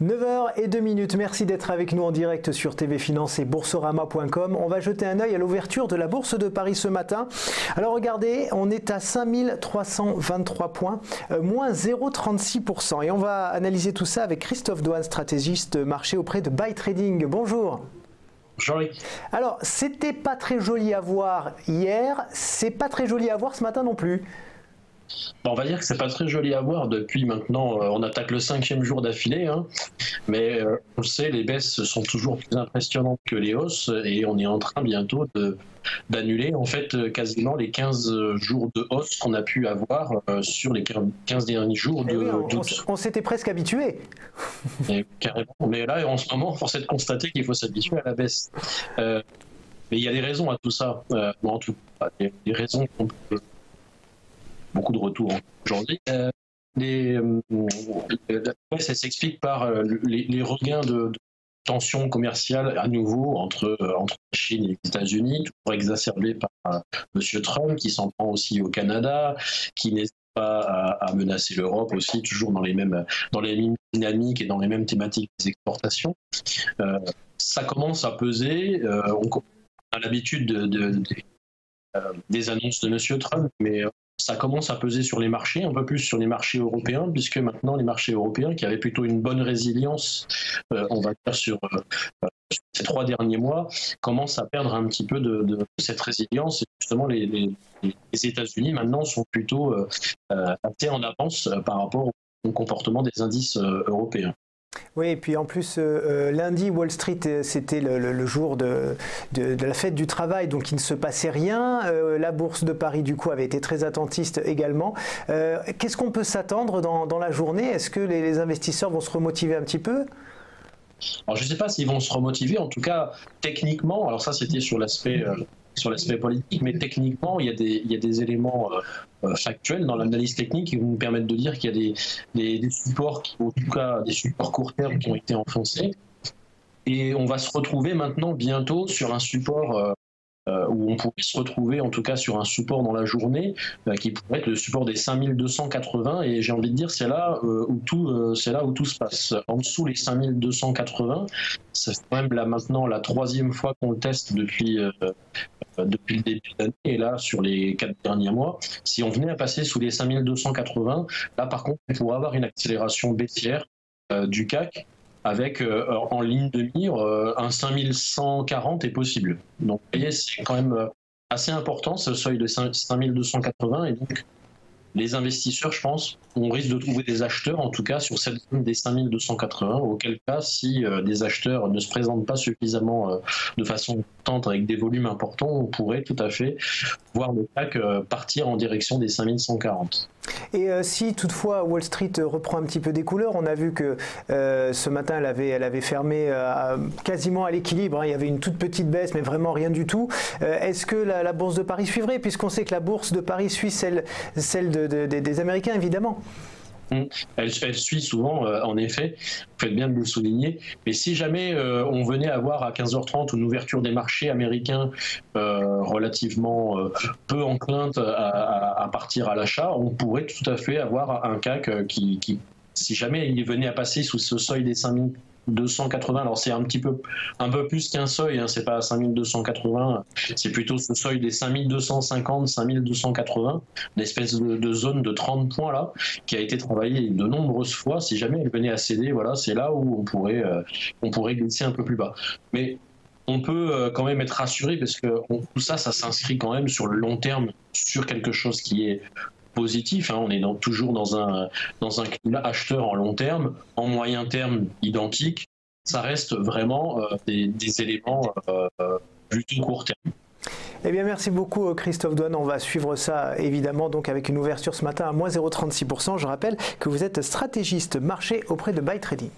9h02, merci d'être avec nous en direct sur TV Finance et Boursorama.com. On va jeter un œil à l'ouverture de la Bourse de Paris ce matin. Alors regardez, on est à 5323 points, moins 0,36%. Et on va analyser tout ça avec Christophe Douane, stratégiste marché auprès de Buy Trading. Bonjour. Jean-Luc. Alors, c'était pas très joli à voir hier, c'est pas très joli à voir ce matin non plus. Bon, on va dire que c'est pas très joli à voir depuis maintenant, on attaque le 5e jour d'affilée, hein. Mais on le sait, les baisses sont toujours plus impressionnantes que les hausses et on est en train bientôt d'annuler en fait quasiment les 15 jours de hausse qu'on a pu avoir sur les 15 derniers jours d'août. On s'était presque habitué. Carrément. Mais là, en ce moment, force est de constater qu'il faut s'habituer à la baisse. Mais il y a des raisons à tout ça. En tout cas, il y a des raisons qu'on peut... Beaucoup de retours aujourd'hui. Ça s'explique par les regains de tensions commerciales à nouveau entre la Chine et les États-Unis, toujours exacerbés par M. Trump, qui s'en prend aussi au Canada, qui n'hésite pas à menacer l'Europe aussi, toujours dans les mêmes dynamiques et dans les mêmes thématiques des exportations. Ça commence à peser. On a l'habitude des annonces de M. Trump, mais ça commence à peser sur les marchés, un peu plus sur les marchés européens, puisque maintenant les marchés européens, qui avaient plutôt une bonne résilience, on va dire, sur ces 3 derniers mois, commencent à perdre un petit peu de cette résilience. Et justement, les États-Unis, maintenant, sont plutôt assez en avance par rapport au comportement des indices européens. Oui, et puis en plus, lundi, Wall Street, c'était le jour de la fête du travail, donc il ne se passait rien. La Bourse de Paris, du coup, avait été très attentiste également. Qu'est-ce qu'on peut s'attendre dans la journée? Est-ce que les investisseurs vont se remotiver un petit peu? Alors, je ne sais pas s'ils vont se remotiver. En tout cas, techniquement, alors ça, c'était sur l'aspect politique, mais techniquement, il y a des éléments factuels dans l'analyse technique qui vont nous permettre de dire qu'il y a des supports, en tout cas des supports court terme qui ont été enfoncés. Et on va se retrouver maintenant bientôt sur un support où on pourrait se retrouver en tout cas sur un support dans la journée qui pourrait être le support des 5280, et j'ai envie de dire c'est là où tout se passe. En dessous les 5280, c'est quand même là maintenant la 3e fois qu'on le teste depuis le début de l'année, et là sur les 4 derniers mois, si on venait à passer sous les 5280, là par contre on pourrait avoir une accélération baissière du CAC, avec en ligne de mire un 5140 est possible. Donc vous voyez, c'est quand même assez important ce seuil de 5280, et donc les investisseurs, je pense, on risque de trouver des acheteurs, en tout cas sur cette zone des 5280, auquel cas, si des acheteurs ne se présentent pas suffisamment de façon constante avec des volumes importants, on pourrait tout à fait voir le CAC partir en direction des 5140. Et si toutefois Wall Street reprend un petit peu des couleurs, on a vu que ce matin elle avait fermé quasiment à l'équilibre, hein. Il y avait une toute petite baisse, mais vraiment rien du tout. Est-ce que la Bourse de Paris suivrait, puisqu'on sait que la Bourse de Paris suit celle des Américains, évidemment? Elle suit souvent, en effet, vous faites bien de le souligner, mais si jamais on venait avoir à 15h30 une ouverture des marchés américains relativement peu enclinte à partir à l'achat, on pourrait tout à fait avoir un CAC qui si jamais il venait à passer sous ce seuil des 5280, alors c'est un peu plus qu'un seuil, hein, c'est pas 5280, c'est plutôt ce seuil des 5250, 5280, l'espèce de zone de 30 points là, qui a été travaillée de nombreuses fois. Si jamais elle venait à céder, voilà, c'est là où on pourrait glisser un peu plus bas. Mais on peut quand même être rassuré, parce que tout ça s'inscrit quand même sur le long terme, sur quelque chose qui est positif, hein. On est toujours dans un climat acheteur en long terme, en moyen terme identique. Ça reste vraiment des éléments plutôt court terme. Eh bien, merci beaucoup Christophe Douane. On va suivre ça évidemment, donc avec une ouverture ce matin à moins 0,36%. Je rappelle que vous êtes stratégiste marché auprès de Buy Trading.